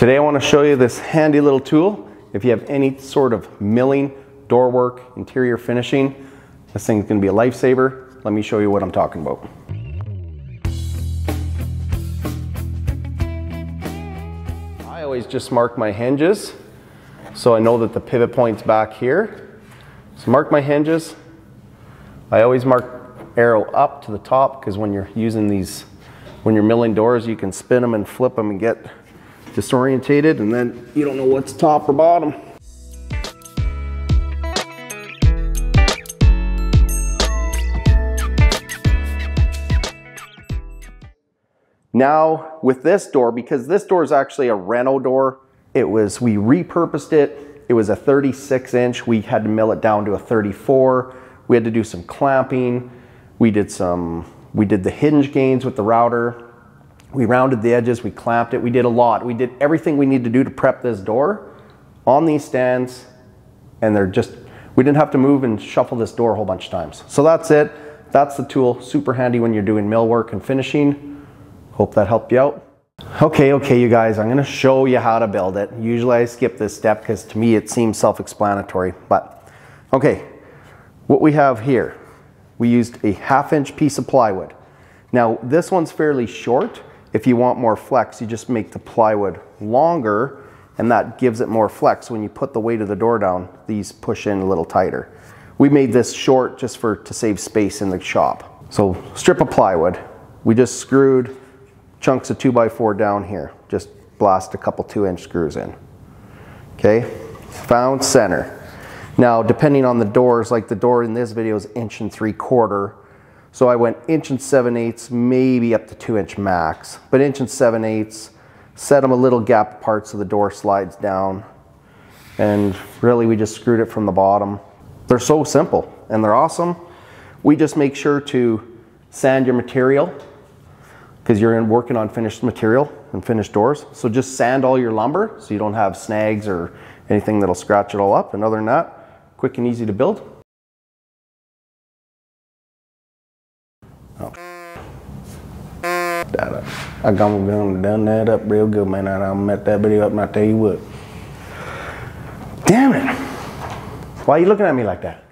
Today I want to show you this handy little tool. If you have any sort of milling, door work, interior finishing, this thing's going to be a lifesaver. Let me show you what I'm talking about. I always just mark my hinges so I know that the pivot point's back here. So mark my hinges. I always mark arrow up to the top because when you're using these, when you're milling doors, you can spin them and flip them and get disorientated, and then you don't know what's top or bottom. Now with this door, because this door is actually a reno door, we repurposed it. It was a 36-inch. We had to mill it down to a 34. We had to do some clamping. We did the hinge gains with the router. We rounded the edges, we clamped it, we did a lot. We did everything we needed to do to prep this door on these stands, and we didn't have to move and shuffle this door a whole bunch of times. So that's it. That's the tool. Super handy when you're doing mill work and finishing. Hope that helped you out. Okay, you guys, I'm gonna show you how to build it. Usually I skip this step because to me it seems self-explanatory, but okay. What we have here, we used a 1/2-inch piece of plywood. Now this one's fairly short. If you want more flex, you just make the plywood longer, and that gives it more flex. When you put the weight of the door down, these push in a little tighter. We made this short just to save space in the shop. So strip of plywood. We just screwed chunks of 2x4 down here. Just blast a couple 2-inch screws in. Okay, found center. Now depending on the doors, like the door in this video is 1 3/4 inches. So I went 1 7/8 inches, maybe up to 2-inch max, but 1 7/8 inches, set them a little gap apart so the door slides down. And really we just screwed it from the bottom. They're so simple and they're awesome. We just make sure to sand your material because you're working on finished material and finished doors. So just sand all your lumber so you don't have snags or anything that'll scratch it all up. And other than that, quick and easy to build. I done that up real good, man. I'll met that video up and I'll tell you what. Damn it. Why are you looking at me like that?